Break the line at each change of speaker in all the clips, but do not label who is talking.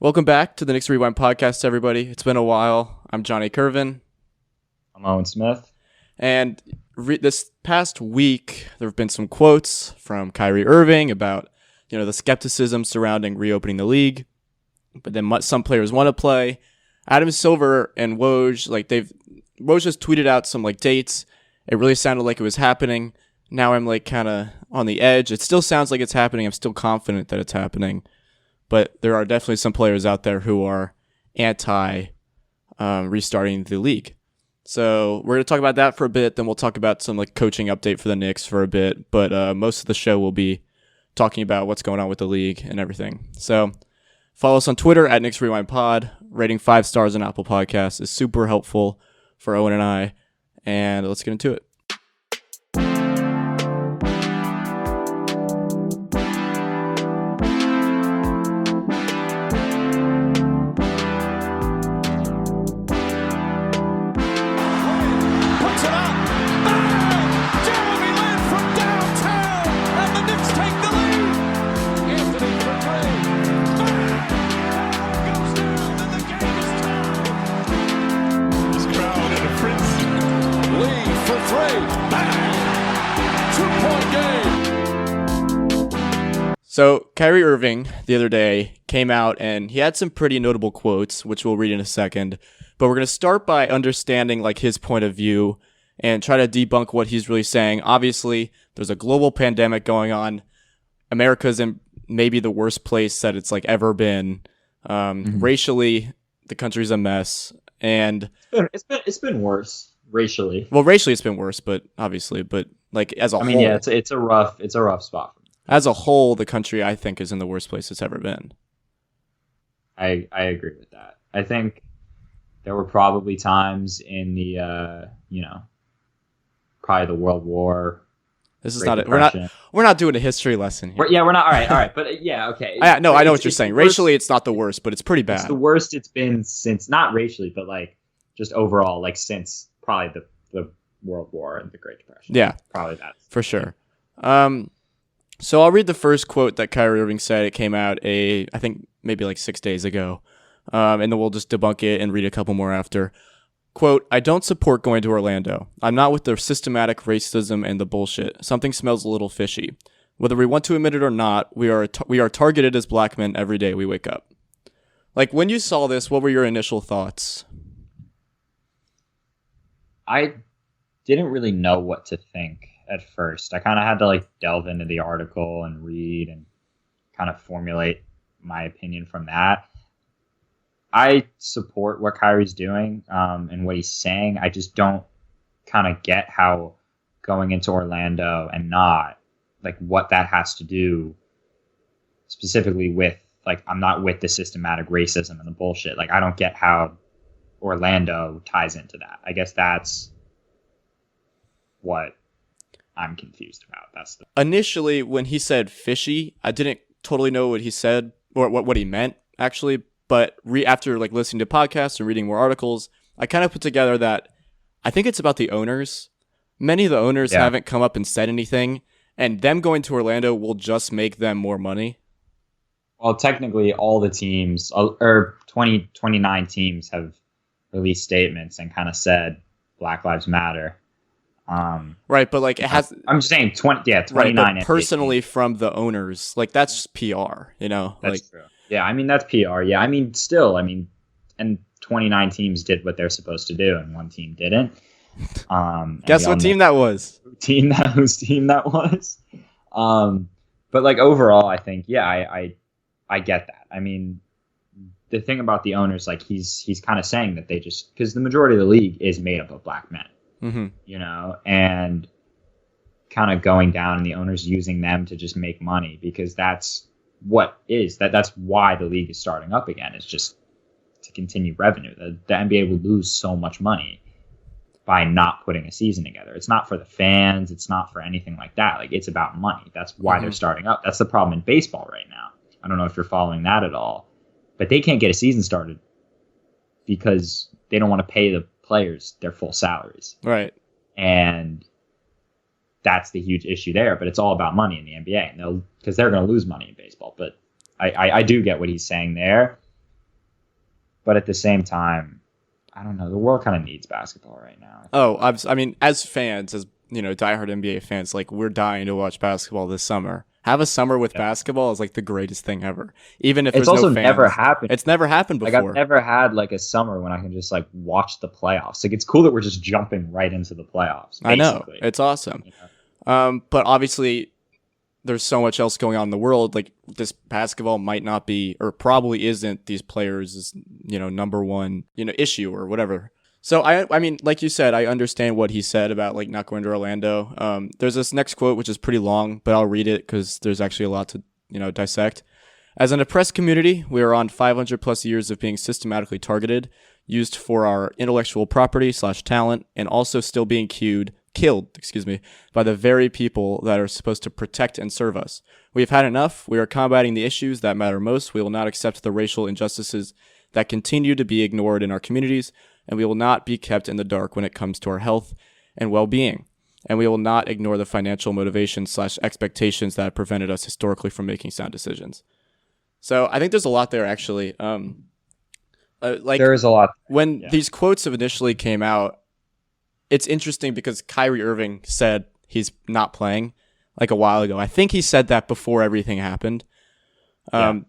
Welcome back to the Knicks Rewind podcast, everybody. It's been a while. I'm Johnny Curvin.
I'm Owen Smith.
And this past week, there have been some quotes from Kyrie Irving about, the skepticism surrounding reopening the league. But then some players want to play. Adam Silver and Woj, Woj just tweeted out some dates. It really sounded like it was happening. Now I'm kind of on the edge. It still sounds like it's happening. I'm still confident that it's happening. But there are definitely some players out there who are anti restarting the league. So we're going to talk about that for a bit. Then we'll talk about some coaching update for the Knicks for a bit. But most of the show will be talking about what's going on with the league and everything. So follow us on Twitter at Knicks Rewind Pod. Rating 5 stars on Apple Podcasts is super helpful for Owen and I. And let's get into it. So Kyrie Irving the other day came out and he had some pretty notable quotes, which we'll read in a second. But we're going to start by understanding his point of view and try to debunk what he's really saying. Obviously, there's a global pandemic going on. America's in maybe the worst place that it's ever been. Racially, the country's a mess, and
it's been worse racially.
Well, racially, it's been worse, but obviously, as a whole,
yeah, it's a rough spot.
As a whole, the country, I think, is in the worst place it's ever been.
I agree with that. I think there were probably times in the, probably the World War.
This is not it. We're not doing a history lesson here.
We're not. All right. But yeah, okay.
I know what you're saying. Racially, it's not the worst, but it's pretty bad.
It's the worst it's been since, not racially, but just overall, since probably the World War and the Great Depression.
Yeah.
Probably that.
For sure. So I'll read the first quote that Kyrie Irving said. It came out I think maybe 6 days ago. And then we'll just debunk it and read a couple more after. Quote, "I don't support going to Orlando. I'm not with the systematic racism and the bullshit. Something smells a little fishy. Whether we want to admit it or not, we are targeted as black men every day we wake up." When you saw this, what were your initial thoughts?
I didn't really know what to think at first. I kind of had to delve into the article and read and kind of formulate my opinion from that. I support what Kyrie's doing and what he's saying. I just don't kind of get how going into Orlando and not what that has to do specifically with I'm not with the systematic racism and the bullshit. I don't get how Orlando ties into that. I guess that's what I'm confused about.
Initially, when he said fishy, I didn't totally know what he said or what he meant actually. But after listening to podcasts and reading more articles, I kind of put together that I think it's about the owners. Many of the owners haven't come up and said anything, and them going to Orlando will just make them more money.
Well, technically, all the teams, or 29 teams, have released statements and kind of said Black Lives Matter.
Right, but it has.
I'm just saying 29.
Right, but personally, from the owners, that's PR.
That's true. Yeah, that's PR. Yeah, still, and 29 teams did what they're supposed to do, and one team didn't.
Guess what team that was?
Whose team that was? But overall, I think I get that. The thing about the owners, he's kind of saying that they just, because the majority of the league is made up of black men. Mm-hmm. And kind of going down and the owners using them to just make money, because that's why the league is starting up again. It's just to continue revenue. The NBA will lose so much money by not putting a season together. It's not for the fans. It's not for anything like that. It's about money. That's why they're starting up. That's the problem in baseball right now. I don't know if you're following that at all, but they can't get a season started because they don't want to pay the players their full salaries.
Right.
And that's the huge issue there. But it's all about money in the NBA, and because they're going to lose money in baseball. But I do get what he's saying there. But at the same time, I don't know. The world kind of needs basketball right now.
Oh, I mean, as fans, as diehard NBA fans, like we're dying to watch basketball this summer. Have a summer with basketball is like the greatest thing ever. Even if
It's
there's
also
no fans,
never happened.
It's never happened
Like
before.
I've never had like a summer when I can just like watch the playoffs. Like it's cool that we're just jumping right into the playoffs. Basically.
I know, it's awesome. But obviously, there's so much else going on in the world. Like this basketball might not be, or probably isn't, these players' number one issue or whatever. So I mean, like you said, I understand what he said about like not going to Orlando. There's this next quote which is pretty long, but I'll read it because there's actually a lot to dissect. As an oppressed community, we are on 500 plus years of being systematically targeted, used for our intellectual property / talent, and also still being killed, by the very people that are supposed to protect and serve us. We have had enough. We are combating the issues that matter most. We will not accept the racial injustices that continue to be ignored in our communities, and we will not be kept in the dark when it comes to our health and well-being. And we will not ignore the financial motivations / expectations that have prevented us historically from making sound decisions. So I think there's a lot there, actually.
There is a lot.
When these quotes initially came out, it's interesting because Kyrie Irving said he's not playing like a while ago. I think he said that before everything happened.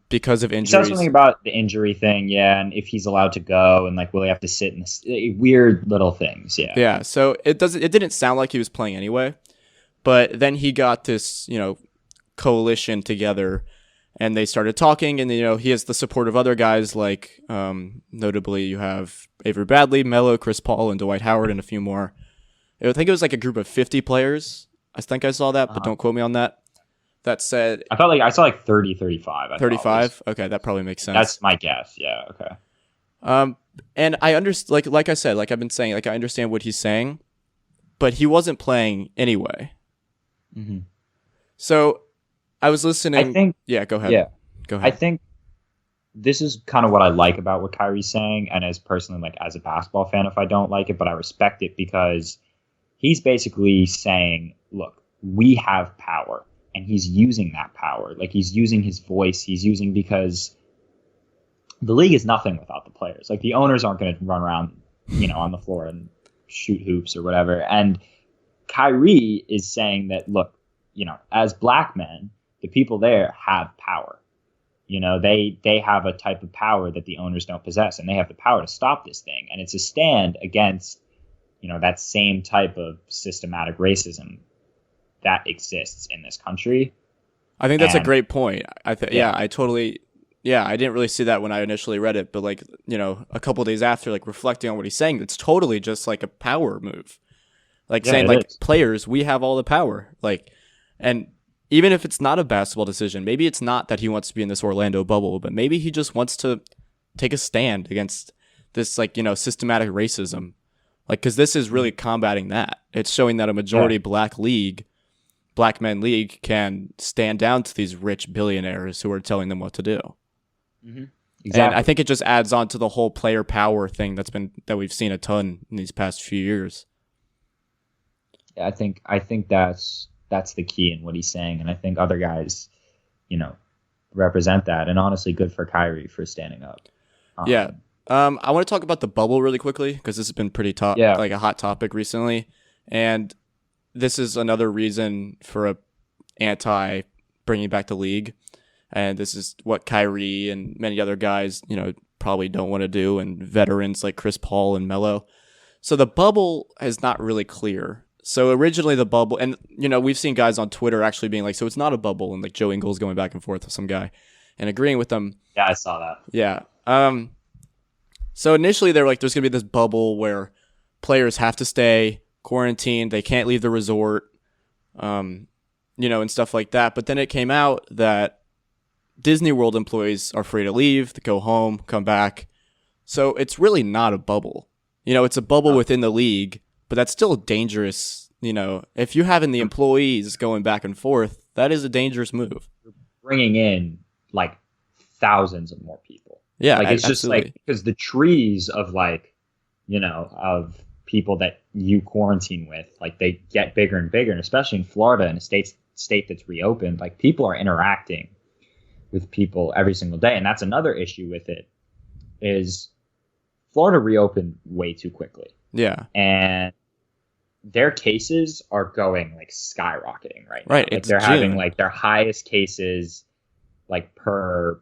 Because of injuries.
He said something about the injury thing, and if he's allowed to go, and like will he have to sit in this weird little things,
Yeah. So it didn't sound like he was playing anyway, but then he got this coalition together, and they started talking, and he has the support of other guys like notably you have Avery Bradley, Melo, Chris Paul, and Dwight Howard, and a few more. I think it was like a group of 50 players. I think I saw that, but don't quote me on that. That said,
I felt like I saw like 30, 35.
35? Okay, that probably makes sense.
That's my guess. Yeah, okay.
And I understand, like I said, like I've been saying, like I understand what he's saying, but he wasn't playing anyway.
Mm-hmm.
So I was listening.
I think.
Yeah, go ahead.
Yeah,
go ahead.
I think this is kind of what I like about what Kyrie's saying, and as personally, like as a basketball fan, if I don't like it, but I respect it because he's basically saying, look, we have power. And he's using that power. Like he's using his voice. He's using because the league is nothing without the players. Like the owners aren't going to run around, on the floor and shoot hoops or whatever. And Kyrie is saying that, look, as black men, the people there have power. They have a type of power that the owners don't possess, and they have the power to stop this thing. And it's a stand against, that same type of systematic racism that exists in this country.
I think that's a great point. I totally, I didn't really see that when I initially read it, but like, a couple of days after, like reflecting on what he's saying, it's totally just like a power move. Like saying like players, we have all the power. Like, and even if it's not a basketball decision, maybe it's not that he wants to be in this Orlando bubble, but maybe he just wants to take a stand against this, like, systematic racism. Like, cause this is really combating that. It's showing that a majority black men league can stand down to these rich billionaires who are telling them what to do.
Mm-hmm. Exactly.
And I think it just adds on to the whole player power thing that we've seen a ton in these past few years.
Yeah, I think that's the key in what he's saying, and I think other guys, represent that. And honestly, good for Kyrie for standing up.
I want to talk about the bubble really quickly because this has been pretty like a hot topic recently, and this is another reason for a anti bringing back the league. And this is what Kyrie and many other guys, probably don't want to do, and veterans like Chris Paul and Melo. So the bubble is not really clear. So originally the bubble, and we've seen guys on Twitter actually being like, so it's not a bubble, and like Joe Ingles going back and forth with some guy and agreeing with them.
Yeah, I saw that.
Yeah. So initially they're like, there's gonna be this bubble where players have to stay quarantined, they can't leave the resort, and stuff like that. But then it came out that Disney World employees are free to leave, to go home, come back. So it's really not a bubble. It's a bubble within the league, but that's still dangerous. If you're having the employees going back and forth, that is a dangerous move.
Bringing in like thousands of more people.
Yeah,
like it's
absolutely.
just like because the trees of of people that you quarantine with, like they get bigger and bigger, and especially in Florida, in a state that's reopened, like people are interacting with people every single day. And that's another issue with it is Florida reopened way too quickly,
Yeah.
and their cases are going like skyrocketing right now.
Right.
Like
It's
they're having
June.
like their highest cases like per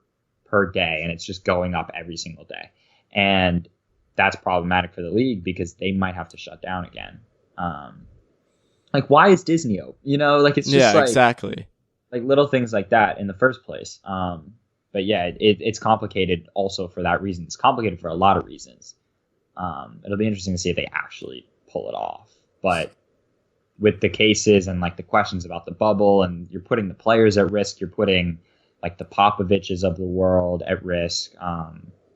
day, and it's just going up every single day. And that's problematic for the league because they might have to shut down again. Like why is Disney open? Like it's just
Yeah, exactly.
like little things like that in the first place. But yeah, it's complicated also for that reason. It's complicated for a lot of reasons. It'll be interesting to see if they actually pull it off. But with the cases and like the questions about the bubble, and you're putting the players at risk, you're putting like the Popoviches of the world at risk,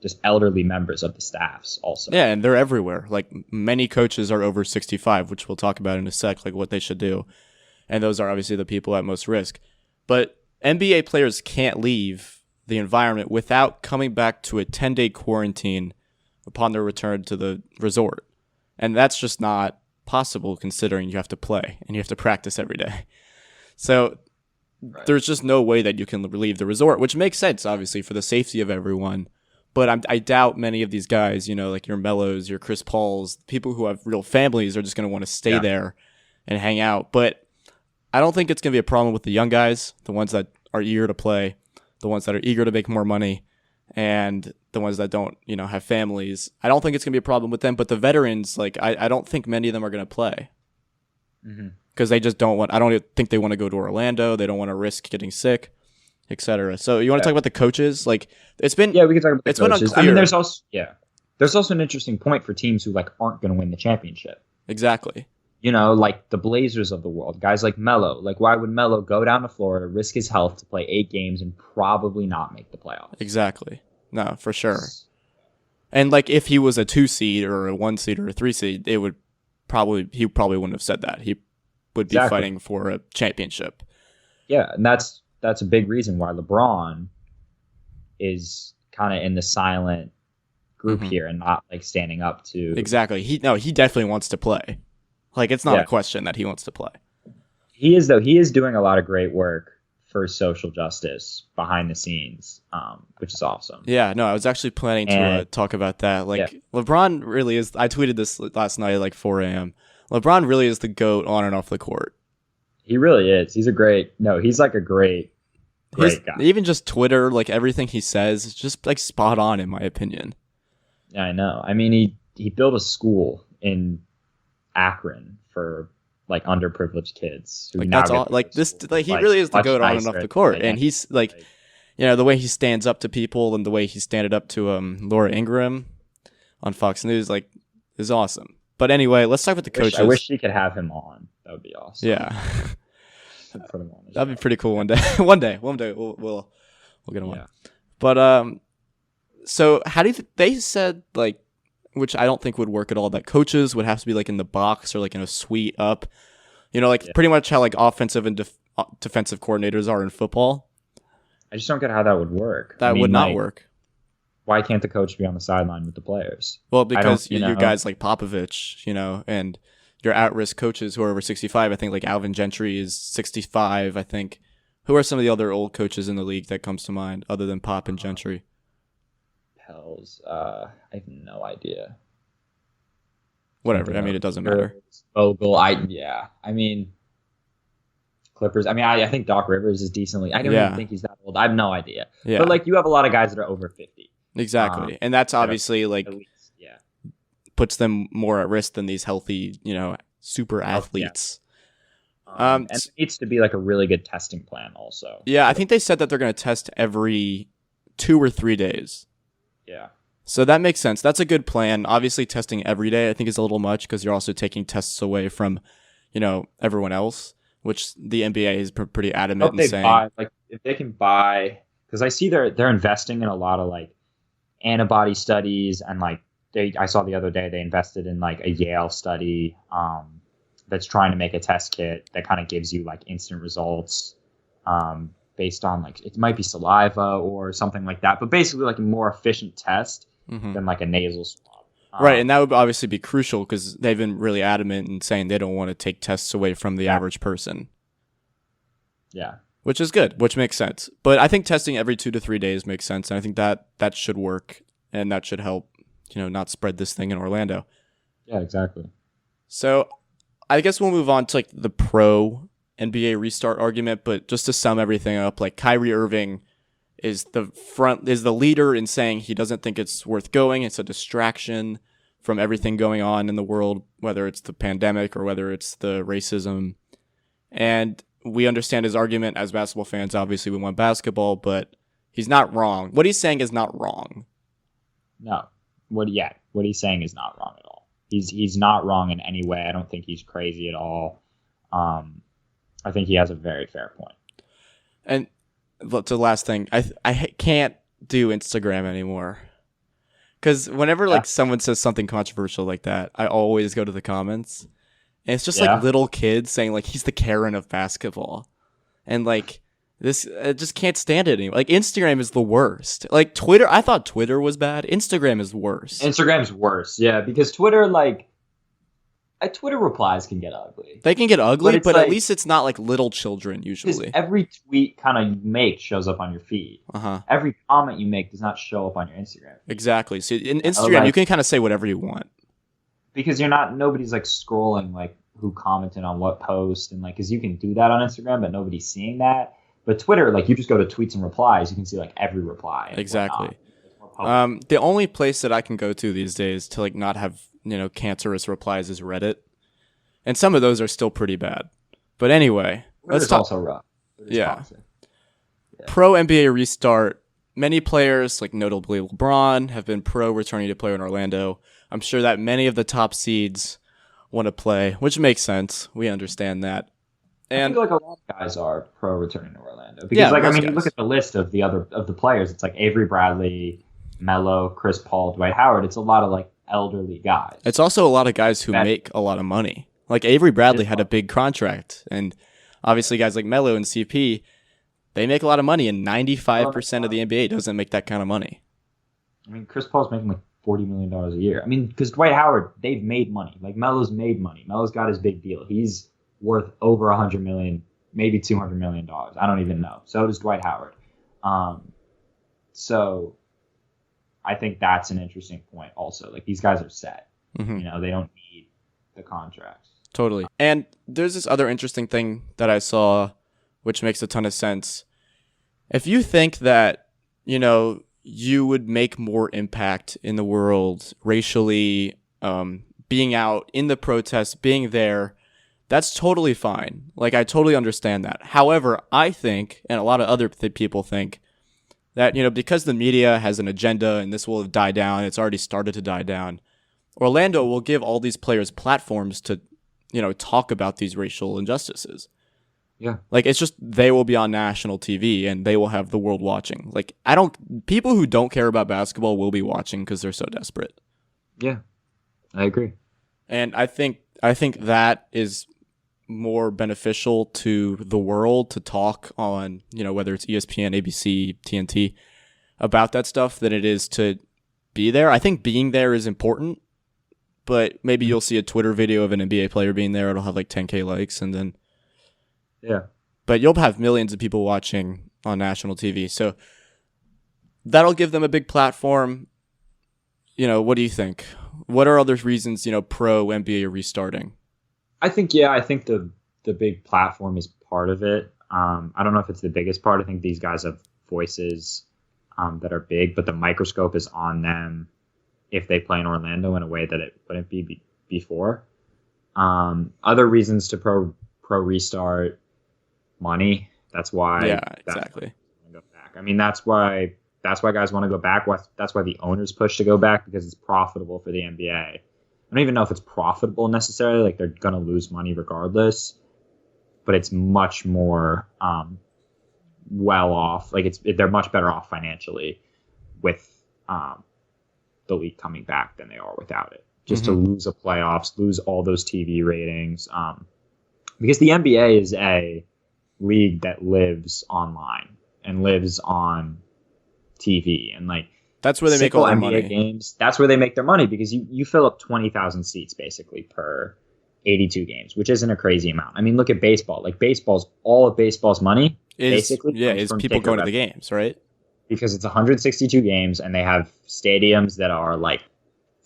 just elderly members of the staffs also.
Yeah, and they're everywhere. Like many coaches are over 65, which we'll talk about in a sec, like what they should do. And those are obviously the people at most risk. But NBA players can't leave the environment without coming back to a 10-day quarantine upon their return to the resort. And that's just not possible considering you have to play and you have to practice every day. So there's just no way that you can leave the resort, which makes sense, obviously, for the safety of everyone. But I doubt many of these guys, like your Melos, your Chris Pauls, people who have real families are just going to want to stay there and hang out. But I don't think it's going to be a problem with the young guys, the ones that are eager to play, the ones that are eager to make more money, and the ones that don't, have families. I don't think it's going to be a problem with them. But the veterans, like, I don't think many of them are going to play because they just don't want. I don't think they want to go to Orlando. They don't want to risk getting sick, etc. So you want to talk about the coaches? Like, it's been
we can talk about the
it's
coaches.
been unclear.
I mean, there's also an interesting point for teams who like aren't going to win the championship.
Exactly.
Like the Blazers of the world, guys like Melo. Like, why would Melo go down to Florida, risk his health to play 8 games and probably not make the playoffs?
Exactly. No, for sure. And like, if he was a 2 seed or a 1 seed or a 3 seed, he probably wouldn't have said that. He would be fighting for a championship.
Yeah, and that's a big reason why LeBron is kind of in the silent group here and not like standing up to.
Exactly. He definitely wants to play. Like, it's not a question that he wants to play.
He is, though. He is doing a lot of great work for social justice behind the scenes, which is awesome.
Yeah, no, I was actually planning to talk about that. Like, LeBron really is. I tweeted this last night at like 4 a.m. LeBron really is the GOAT on and off the court.
He really is. He's like a great guy.
Even just Twitter, like everything he says, is just like spot on in my opinion.
Yeah, I know. I mean, he built a school in Akron for like underprivileged kids. Who
like that's all. Like this. Like he really is the GOAT on and off the court, and he's like, the way he stands up to people and the way he standed up to Laura Ingraham on Fox News, like, is awesome. But anyway, let's talk about the coaches.
I wish she could have him on. That would be awesome.
Yeah, that'd be pretty cool one day. One day we'll get him on. But so how do they said like, which I don't think would work at all, that coaches would have to be like in the box or like in a suite up, pretty much how like offensive and defensive coordinators are in football.
I just don't get how that would work.
That would not work.
Why can't the coach be on the sideline with the players?
Well, because you guys like Popovich, and your at-risk coaches who are over 65. I think like Alvin Gentry is 65. I think. Who are some of the other old coaches in the league that comes to mind other than Pop and Gentry?
Hells, I have no idea.
Whatever. I mean, it doesn't matter.
Vogel, I mean, Clippers. I mean, I think Doc Rivers is decently. I don't even think he's that old. I have no idea. Yeah. But like, you have a lot of guys that are over 50.
Exactly, and that's obviously like
at least,
puts them more at risk than these healthy, super athletes.
And it needs to be like a really good testing plan, also.
Yeah, I think they said that they're going to test every 2 or 3 days.
Yeah.
So that makes sense. That's a good plan. Obviously, testing every day I think is a little much because you're also taking tests away from, everyone else, which the NBA is pretty adamant in saying.
If they can buy, because I see they're investing in a lot of like antibody studies, and like I saw the other day they invested in like a Yale study that's trying to make a test kit that kind of gives you like instant results. Based on like, it might be saliva or something like that, but basically like a more efficient test than like a nasal swab.
Right, and that would obviously be crucial because they've been really adamant in saying they don't want to take tests away from the average person.
Yeah.
Which is good, which makes sense. But I think testing every 2 to 3 days makes sense, and I think that should work, and that should help not spread this thing in Orlando.
Yeah, exactly.
So I guess we'll move on to like the pro NBA restart argument, but just to sum everything up, like Kyrie Irving is the leader in saying he doesn't think it's worth going. It's a distraction from everything going on in the world, whether it's the pandemic or whether it's the racism. And we understand his argument as basketball fans. Obviously, we want basketball, but he's not wrong. What he's saying is not wrong.
No. What he's saying is not wrong at all. He's not wrong in any way. I don't think he's crazy at all. I think he has a very fair point.
And the last thing, I can't do Instagram anymore. Because whenever like someone says something controversial like that, I always go to the comments. And it's just like little kids saying like he's the Karen of basketball. And like this, I just can't stand it anymore. Like Instagram is the worst. Like Twitter, I thought Twitter was bad. Instagram is worse.
Instagram's worse, yeah, because Twitter Twitter replies can get ugly.
They can get ugly, but at least it's not like little children usually.
Every tweet kind of you make shows up on your feed. Every comment you make does not show up on your Instagram feed.
Exactly. So in Instagram, you can kind of say whatever you want.
Because nobody's like scrolling like who commented on what post and like, because you can do that on Instagram, but nobody's seeing that. But Twitter, like you just go to tweets and replies, you can see like every reply.
Exactly. The only place that I can go to these days to like not have cancerous replies is Reddit, and some of those are still pretty bad. But anyway,
let's talk. Also rough.
Yeah. Pro NBA restart. Many players, like notably LeBron, have been pro returning to play in Orlando. I'm sure that many of the top seeds want to play, which makes sense. We understand that. And
I feel like a lot of guys are pro returning to Orlando because, you look at the list of the players. It's like Avery Bradley, Melo, Chris Paul, Dwight Howard. It's a lot of like elderly guys.
It's also a lot of guys who make a lot of money. Like Avery Bradley had a big contract, and obviously guys like Melo and CP, they make a lot of money, and 95% of the NBA doesn't make that kind of money.
I mean, Chris Paul's making like $40 million a year. I mean, because Dwight Howard, they've made money. Like Melo's made money. Melo's got his big deal. He's worth over $100 million, maybe $200 million. I don't even know. So does Dwight Howard. So I think that's an interesting point also. Like these guys are set.
Mm-hmm.
They don't need the contracts.
Totally. And there's this other interesting thing that I saw, which makes a ton of sense. If you think that, you would make more impact in the world racially, being out in the protests, being there, that's totally fine. Like, I totally understand that. However, I think, and a lot of other people think, that, because the media has an agenda and this will die down, it's already started to die down, Orlando will give all these players platforms to, talk about these racial injustices.
Yeah.
Like, it's just, they will be on national TV and they will have the world watching. Like, people who don't care about basketball will be watching because they're so desperate.
Yeah, I agree.
And I think that is more beneficial to the world to talk on, whether it's ESPN, ABC, TNT, about that stuff than it is to be there. I think being there is important, but maybe you'll see a Twitter video of an NBA player being there. It'll have like 10K likes and then...
Yeah.
But you'll have millions of people watching on national TV. So that'll give them a big platform. What do you think? What are other reasons, pro NBA are restarting?
I think the big platform is part of it. I don't know if it's the biggest part. I think these guys have voices that are big, but the microscope is on them if they play in Orlando in a way that it wouldn't be before. Other reasons to pro restart, money. That's why.
Yeah, exactly.
Go back. I mean, that's why guys want to go back. That's why the owners push to go back, because it's profitable for the NBA. I don't even know if it's profitable necessarily. Like, they're going to lose money regardless, but it's much more well off. Like, they're much better off financially with the league coming back than they are without it. Just to lose the playoffs, lose all those TV ratings, because the NBA is a league that lives online and lives on TV, and like
that's where they make all their
NBA
money.
Games. That's where they make their money, because you fill up 20,000 seats basically per 82 games, which isn't a crazy amount. I mean, look at baseball. Like, all of baseball's money is
people going to the games, right?
Because it's 162 games and they have stadiums that are like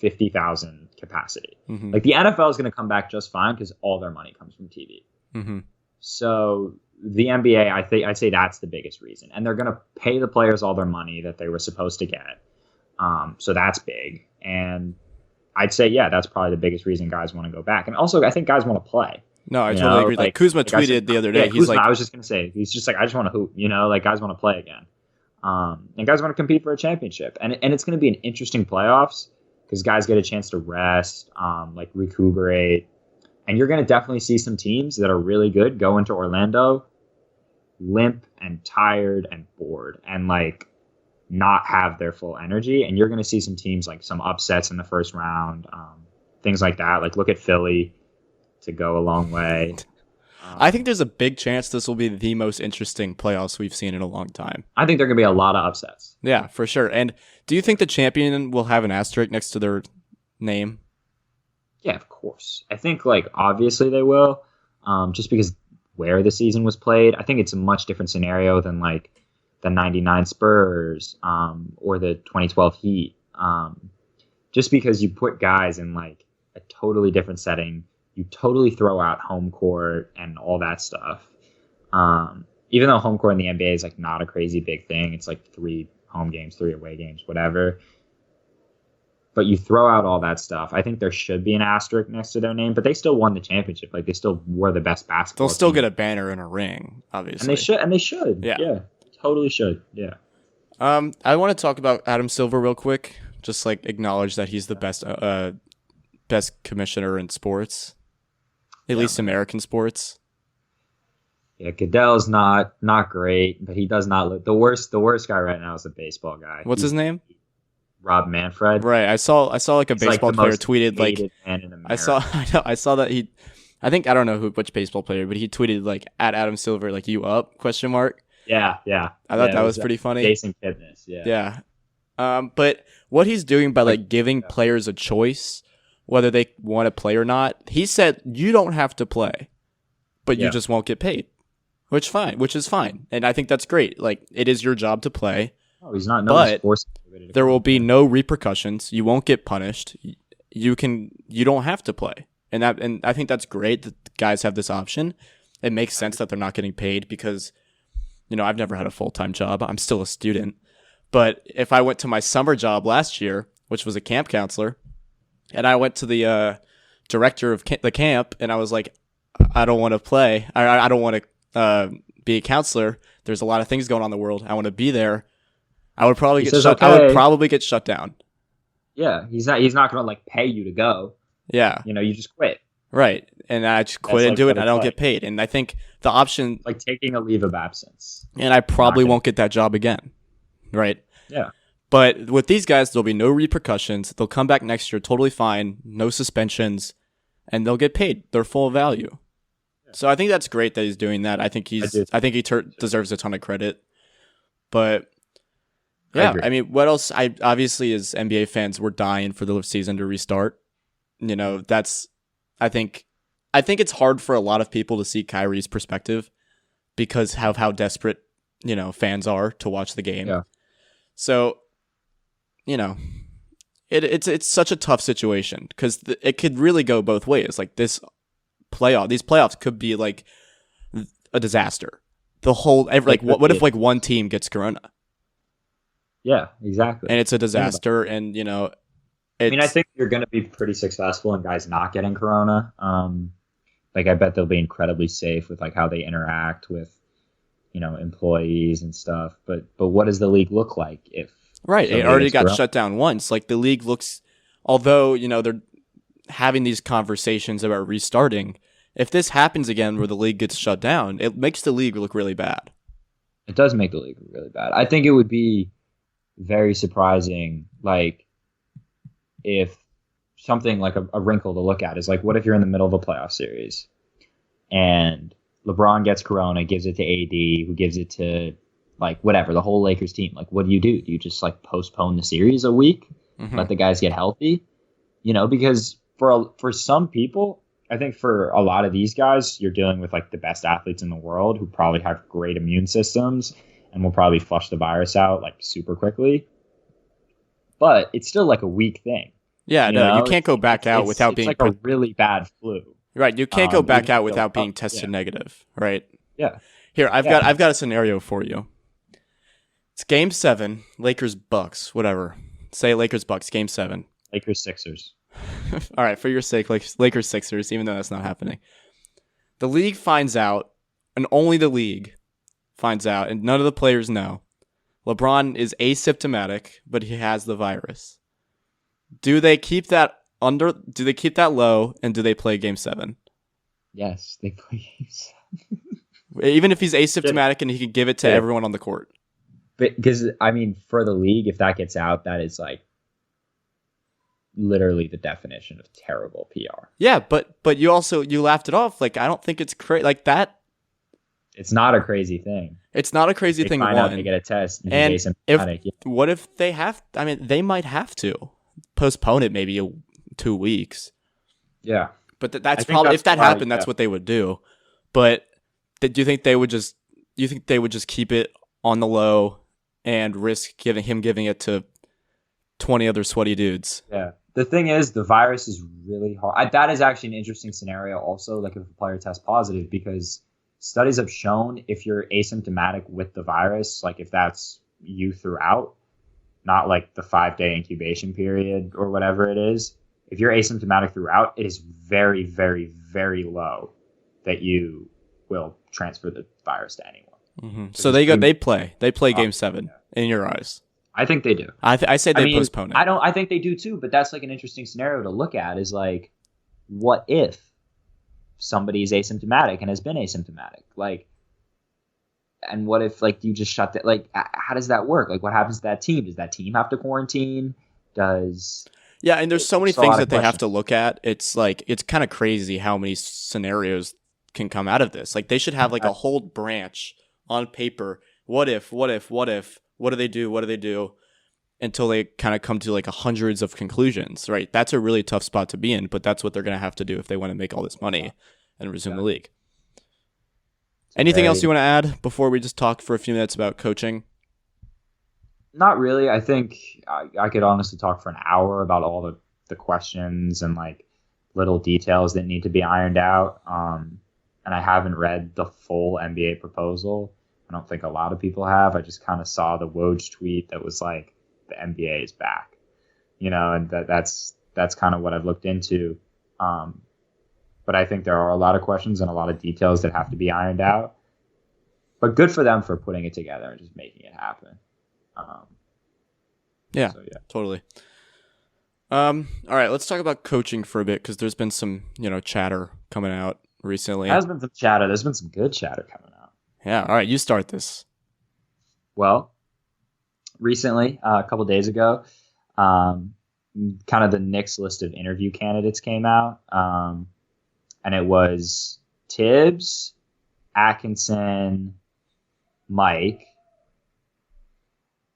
50,000 capacity.
Mm-hmm.
Like the NFL is going to come back just fine because all their money comes from TV.
Mm-hmm.
So the NBA, I'd say that's the biggest reason, and they're going to pay the players all their money that they were supposed to get. So that's big, and I'd say that's probably the biggest reason guys want to go back, and also I think guys want to play.
No, I totally agree. Like Kuzma tweeted the other day, he's
Kuzma,
like,
I was just going to say, he's just like, I just want to hoop. Like guys want to play again, and guys want to compete for a championship, and it's going to be an interesting playoffs because guys get a chance to rest, like recuperate. And you're going to definitely see some teams that are really good go into Orlando limp and tired and bored and like not have their full energy. And you're going to see some teams like some upsets in the first round, things like that. Like look at Philly to go a long way.
I think there's a big chance this will be the most interesting playoffs we've seen in a long time.
I think there are going to be a lot of upsets.
Yeah, for sure. And do you think the champion will have an asterisk next to their name?
Yeah, of course. I think, like, obviously they will, just because where the season was played. I think it's a much different scenario than, like, the 99 Spurs or the 2012 Heat. Just because you put guys in, like, a totally different setting. You totally throw out home court and all that stuff. Even though home court in the NBA is, like, not a crazy big thing. It's, like, 3 home games, 3 away games, whatever. But you throw out all that stuff. I think there should be an asterisk next to their name, but they still won the championship. Like they still were the best basketball.
They'll still
team.
get a banner and a ring, obviously.
And they should. Yeah. Totally should. Yeah.
I want to talk about Adam Silver real quick. Just like acknowledge that he's the best commissioner in sports, at least American sports.
Yeah, Goodell's not great, but he does not look the worst. The worst guy right now is the baseball guy.
What's his name?
Rob Manfred.
Right. I saw like a baseball player tweeted like
man in
I saw that I don't know which baseball player, but he tweeted like at Adam Silver like you up ?
Yeah.
I thought that was pretty funny.
Jason Kipnis,
Yeah. But what he's doing by like giving players a choice whether they want to play or not, he said you don't have to play, but you just won't get paid. Which is fine. And I think that's great. Like it is your job to play.
Oh, he's not.
But there will be no repercussions. You won't get punished. You don't have to play, and I think that's great that guys have this option. It makes sense that they're not getting paid because, I've never had a full-time job. I'm still a student, but if I went to my summer job last year, which was a camp counselor, and I went to the director of the camp, and I was like, I don't want to play. I don't want to be a counselor. There's a lot of things going on in the world. I want to be there. I would probably get shut down.
Yeah, he's not going to like pay you to go.
Yeah.
You just quit.
Right. And I just quit and do it and I don't get paid. And I think the option
like taking a leave of absence.
And I probably won't get that job again. Right?
Yeah.
But with these guys, there'll be no repercussions. They'll come back next year totally fine, no suspensions, and they'll get paid their full value. Yeah. So I think that's great that he's doing that. I think he deserves a ton of credit. But yeah, I mean, what else? Obviously, as NBA fans, we're dying for the season to restart. I think it's hard for a lot of people to see Kyrie's perspective because of how desperate, fans are to watch the game.
Yeah.
So, it's such a tough situation because it could really go both ways. Like these playoffs could be like a disaster. What if like one team gets corona?
Yeah, exactly.
And it's a disaster, and
I think you're going to be pretty successful in guys not getting corona. I bet they'll be incredibly safe with like how they interact with, employees and stuff. But what does the league look like if?
Right, it already got shut down once. Like the league looks, although they're having these conversations about restarting. If this happens again, where the league gets shut down, it makes the league look really bad.
It does make the league look really bad. I think it would be very surprising, like if something like a wrinkle to look at is like, what if you're in the middle of a playoff series and LeBron gets corona, gives it to AD, who gives it to like whatever, the whole Lakers team. Like, what do? Do you just like postpone the series a week, let the guys get healthy? Because for some people, I think for a lot of these guys, you're dealing with like the best athletes in the world who probably have great immune systems and will probably flush the virus out like super quickly. But it's still like a weak thing.
Yeah,
You
no, you
know,
can't go back out without
it's
being
like a really bad flu.
right. You can't go back
Even
out
if
without being
you're-
tested
yeah,
negative, right?
yeah,
Here,
yeah.
I've got a scenario for you. It's game 7, Lakers Bucks, whatever. Say Lakers Bucks, game 7.
Lakers Sixers.
All right, for your sake, Lakers Sixers, even though that's not happening. The league finds out, and only the league finds out, and none of the players know. LeBron is asymptomatic, but he has the virus. Do they keep that Do they keep that low, and do they play game 7?
Yes, they play.
Even if he's asymptomatic and he can give it to
Yeah.
everyone on the court.
Because I mean, for the league, if that gets out, that is like literally the definition of terrible PR.
Yeah, but you laughed it off. Like, I don't think it's crazy like that.
It's not a crazy thing.
It's not a crazy thing.
Find out they get a test, and he's asymptomatic.
What if they have? I mean, they might have to postpone it maybe 2 weeks.
Yeah,
but that's probably if that happened, that's what they would do. But do you think they would just? You think they would just keep it on the low and risk giving it to 20 other sweaty dudes?
Yeah. The thing is, the virus is really hard. That is actually an interesting scenario. Also, like if a player tests positive, because studies have shown if you're asymptomatic with the virus, like if that's you throughout, not like the 5-day incubation period or whatever it is, if you're asymptomatic throughout, it is very, very, very low that you will transfer the virus to anyone.
Mm-hmm. So they play game 7 in your eyes.
I think they do.
I say they postpone it.
I think they do too, but that's like an interesting scenario to look at is like, what if somebody's asymptomatic and has been asymptomatic? Like, and what if like you just shut that? Like, how does that work? Like, what happens to that team? Does that team have to quarantine?
Yeah, and there's so many things that they have to look at. It's like, it's kind of crazy how many scenarios can come out of this. Like, they should have like a whole branch on paper. What if? What do they do? Until they kind of come to like hundreds of conclusions, right? That's a really tough spot to be in, but that's what they're going to have to do if they want to make all this money and resume the league. Anything else you want to add before we just talk for a few minutes about coaching?
Not really. I think I could honestly talk for an hour about all the questions and like little details that need to be ironed out. And I haven't read the full NBA proposal. I don't think a lot of people have. I just kind of saw the Woj tweet that was like, the NBA is back, and that's kind of what I've looked into. But I think there are a lot of questions and a lot of details that have to be ironed out. But good for them for putting it together and just making it happen.
Yeah, totally. All right, let's talk about coaching for a bit because there's been some, chatter coming out recently.
There has been some chatter. There's been some good chatter coming out.
Yeah, all right, you start this.
Well, recently, a couple days ago, kind of the Knicks list of interview candidates came out, and it was Tibbs, Atkinson, Mike,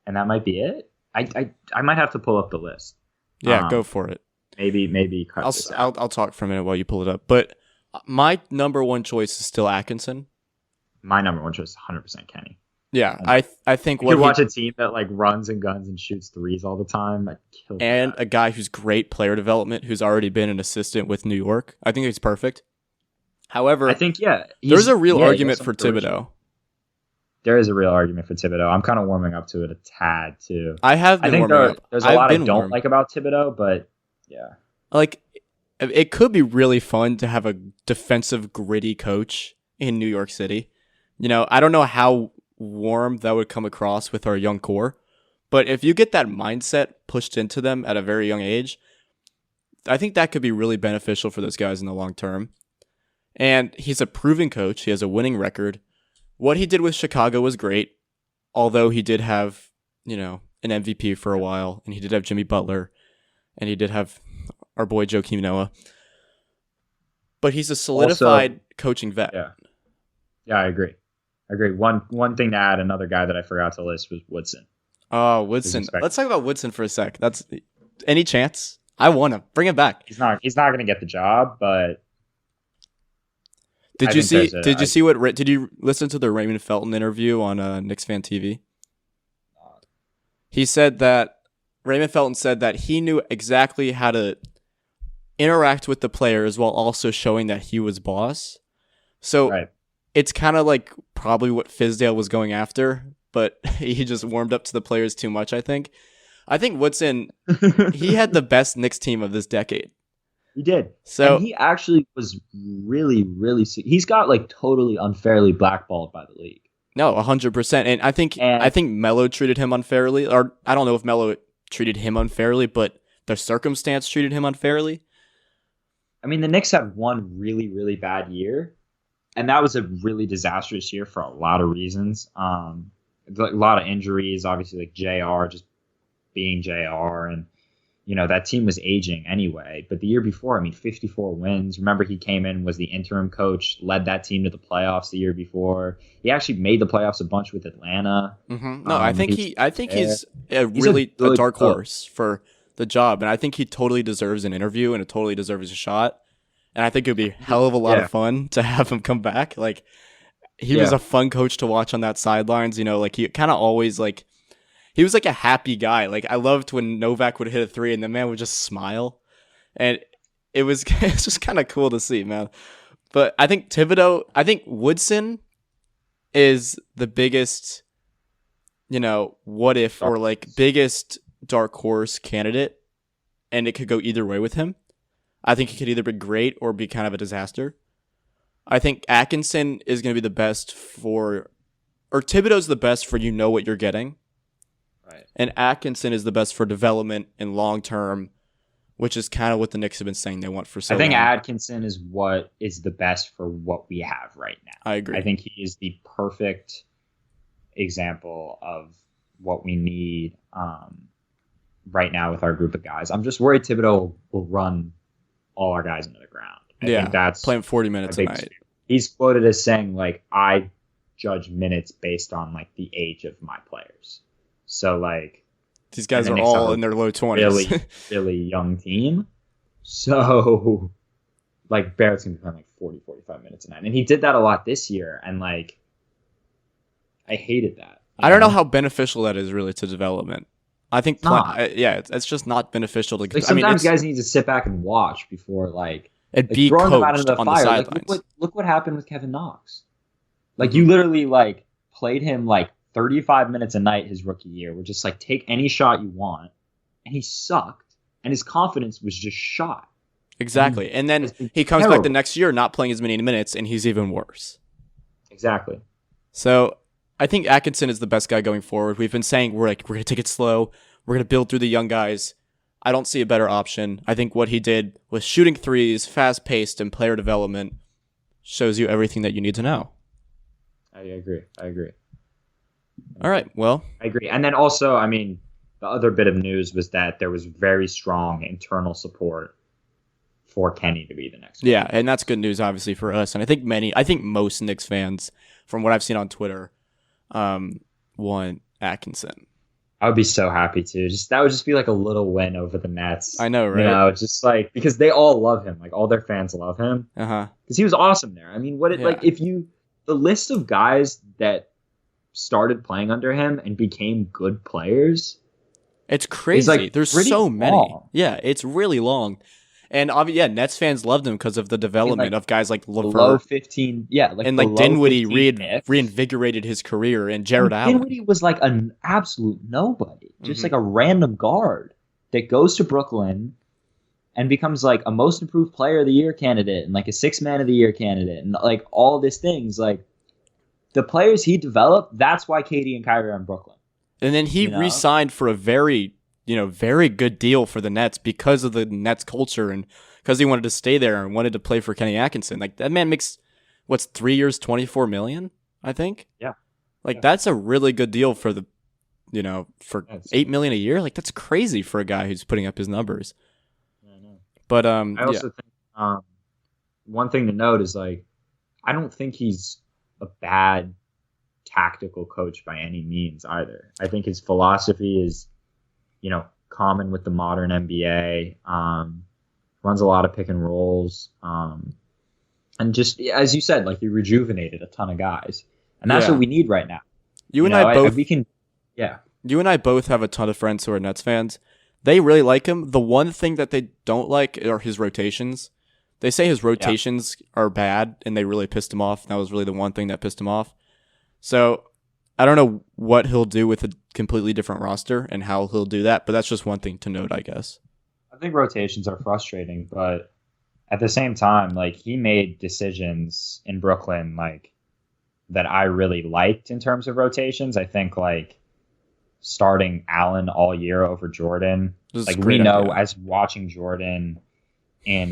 and that might be it. I might have to pull up the list.
Yeah, go for it.
Maybe cut this out.
I'll talk for a minute while you pull it up. But my number one choice is still Atkinson.
My number one choice is 100% Kenny.
Yeah, I think
you could watch a team that like runs and guns and shoots threes all the time.
A guy who's great player development, who's already been an assistant with New York. I think he's perfect. However,
I think
there's a real argument for Thibodeau.
There is a real argument for Thibodeau. I'm kind of warming up to it a tad too.
I have been warming up.
There's a lot I don't like about Thibodeau, but yeah,
like it could be really fun to have a defensive, gritty coach in New York City. I don't know how warm that would come across with our young core, but if you get that mindset pushed into them at a very young age, I think that could be really beneficial for those guys in the long term. And he's a proven coach. He has a winning record. What he did with Chicago was great, although he did have, an MVP for a while, and he did have Jimmy Butler, and he did have our boy Joakim Noah. But he's a solidified coaching vet.
Yeah, I agree. One thing to add, another guy that I forgot to list was Woodson.
Oh, Woodson. Let's talk about Woodson for a sec. That's any chance? I want him. Bring him back.
He's not going to get the job, but
Did you listen to the Raymond Felton interview on Knicks Fan TV? He said that Raymond Felton said that he knew exactly how to interact with the players while also showing that he was boss. So
Right.
it's kind of like probably what Fizdale was going after, but he just warmed up to the players too much, I think. I think Woodson, he had the best Knicks team of this decade.
He did.
So
and he actually was really, really. He's got like totally unfairly blackballed by the league.
no, 100%. And I think Melo treated him unfairly, or I don't know if Melo treated him unfairly, but the circumstance treated him unfairly.
I mean, the Knicks had one really, really bad year, and that was a really disastrous year for a lot of reasons. A lot of injuries, obviously, like JR just being JR, and that team was aging anyway. But the year before, I mean, 54 wins. Remember, he came in, was the interim coach, led that team to the playoffs the year before. He actually made the playoffs a bunch with Atlanta.
Mm-hmm. No, I think he's a dark horse for the job, and I think he totally deserves an interview and it totally deserves a shot. And I think it'd be a hell of a lot of fun to have him come back. Like, he was a fun coach to watch on that sidelines. Like he kind of always like. He was like a happy guy. Like, I loved when Novak would hit a three and the man would just smile. And it's just kind of cool to see, man. But I think Woodson is the biggest, what if or like biggest dark horse candidate. And it could go either way with him. I think he could either be great or be kind of a disaster. I think Atkinson is going to be the best or Thibodeau's the best for what you're getting.
Right.
And Atkinson is the best for development and long term, which is kind of what the Knicks have been saying they want for so long.
I think Atkinson is what is the best for what we have right now.
I agree.
I think he is the perfect example of what we need right now with our group of guys. I'm just worried Thibodeau will run all our guys into the ground. I think that's
playing 40 minutes a night.
He's quoted as saying, like, I judge minutes based on like the age of my players. So, like,
these guys are all in their low 20s.
Really, really young team. So, like, Barrett's going to be playing, like, 40, 45 minutes a night. And he did that a lot this year. And, like, I hated that.
I don't know how beneficial that is, really, to development. I think, it's just not beneficial. To,
like, sometimes guys need to sit back and watch before, like
be
throwing them out
coached
into the
on
fire.
the sidelines.
Like, look what happened with Kevin Knox. Like, you literally, like, played him, like, 35 minutes a night his rookie year. We're just like, take any shot you want. And he sucked. And his confidence was just shot.
Exactly. And then he comes back the next year not playing as many minutes, and he's even worse.
Exactly.
So I think Atkinson is the best guy going forward. We've been saying we're going to take it slow. We're going to build through the young guys. I don't see a better option. I think what he did with shooting threes, fast-paced, and player development shows you everything that you need to know.
I agree.
All right, well.
I agree. And then also, I mean, the other bit of news was that there was very strong internal support for Kenny to be the next one.
Yeah, and that's good news, obviously, for us. And I think most Knicks fans, from what I've seen on Twitter, want Atkinson.
I would be so happy to. That would just be like a little win over the Nets.
I know, right?
Just like, because they all love him. Like, all their fans love him.
Uh-huh.
Because he was awesome there. I mean, the list of guys that started playing under him and became good players.
It's crazy.
Like,
there's so many. Long. Yeah, it's really long. And Nets fans loved him because of the development of guys like LeVert.
Below 15,
and like Dinwiddie reinvigorated his career, and Jared Allen.
Dinwiddie was like an absolute nobody, just like a random guard that goes to Brooklyn and becomes like a most improved player of the year candidate and like a sixth man of the year candidate and like all these things. Like, the players he developed, that's why KD and Kyrie are in Brooklyn.
And then he re-signed for a very good deal for the Nets because of the Nets culture and because he wanted to stay there and wanted to play for Kenny Atkinson. Like, that man makes, 3 years, $24 million, I think?
Yeah.
Like, that's a really good deal for the, for $8 million a year. Like, that's crazy for a guy who's putting up his numbers.
I know.
But,
I also think one thing to note is, like, I don't think he's a bad tactical coach by any means either. I think his philosophy is, common with the modern NBA. Runs a lot of pick and rolls. And just, as you said, like, he rejuvenated a ton of guys. And that's what we need right now.
You and I both
we can, yeah.
You and I both have a ton of friends who are Nets fans. they really like him. The one thing that they don't like are his rotations. They say his rotations are bad, and they really pissed him off. That was really the one thing that pissed him off. So I don't know what he'll do with a completely different roster and how he'll do that, but that's just one thing to note, I guess.
I think rotations are frustrating, but at the same time, like, he made decisions in Brooklyn, like, that I really liked in terms of rotations. I think, like, starting Allen all year over Jordan. Like, we know as watching Jordan in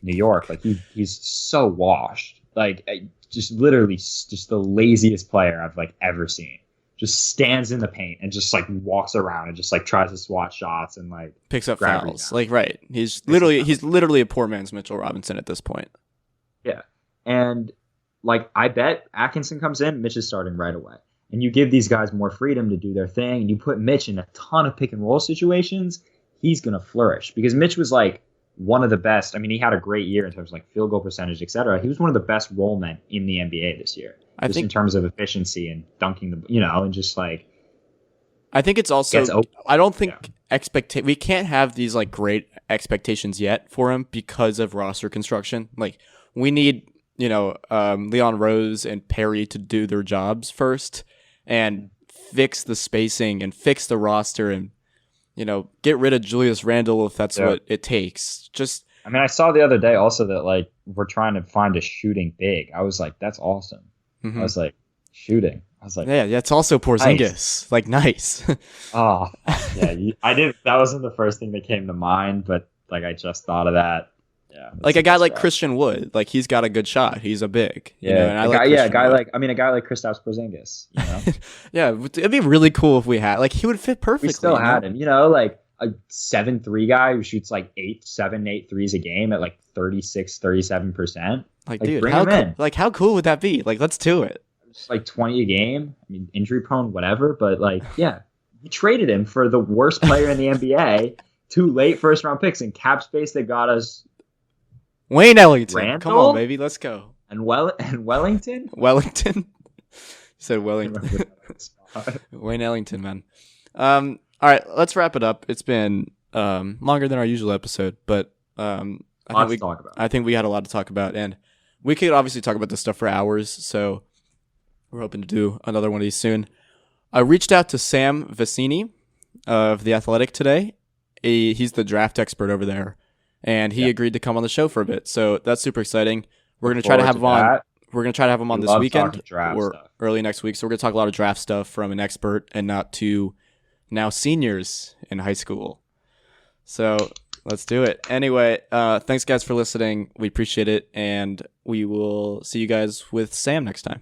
New York, like, he's so washed. Like, just literally just the laziest player I've, like, ever seen. Just stands in the paint and just, like, walks around and just, like, tries to swat shots and, like,
picks up fouls. Like, right. He's literally a poor man's Mitchell Robinson at this point.
Yeah. And, like, I bet Atkinson comes in, Mitch is starting right away. And you give these guys more freedom to do their thing, and you put Mitch in a ton of pick and roll situations, he's going to flourish. Because Mitch was, like, one of the best. I mean, he had a great year in terms of, like, field goal percentage, etc. He was one of the best roll men in the NBA this year. I think in terms of efficiency and dunking the, and just, like,
I think it's also, I don't think we can't have these, like, great expectations yet for him because of roster construction. Like, we need, Leon Rose and Perry to do their jobs first and fix the spacing and fix the roster and, get rid of Julius Randle if that's what it takes.
I mean, I saw the other day also that, like, we're trying to find a shooting big. I was like, that's awesome. Mm-hmm. I was like, shooting. I was like,
yeah, it's also Porzingis. Nice. Like, nice.
Oh, yeah. I didn't. That wasn't the first thing that came to mind, but, like, I just thought of that. Yeah,
like a guy like Christian Wood, like, he's got a good shot. He's a big,
a guy like Kristaps Porzingis.
Yeah, it'd be really cool if we had, like, he would fit perfectly.
We still had him, like a 7-3 guy who shoots like 8 threes a game at like 36-37%.
Like, dude, bring him in. Like, how cool would that be? Like, let's do it.
Just like 20 a game. I mean, injury prone, whatever, but, like, yeah, we traded him for the worst player in the NBA. 2 late first round picks in cap space that got us
Wayne Ellington.
Randall?
Come on, baby, let's go.
And Wellington?
Wellington? You said Wellington. Wayne Ellington, man. All right, let's wrap it up. It's been longer than our usual episode, but I think we had a lot to talk about, and we could obviously talk about this stuff for hours, so we're hoping to do another one of these soon. I reached out to Sam Vecini of The Athletic today. He's the draft expert over there. And he agreed to come on the show for a bit, so that's super exciting. We're gonna try to have him on. We're gonna try to have him on this weekend or early next week. So we're gonna talk a lot of draft stuff from an expert and not to now seniors in high school. So let's do it. Anyway, thanks guys for listening. We appreciate it, and we will see you guys with Sam next time.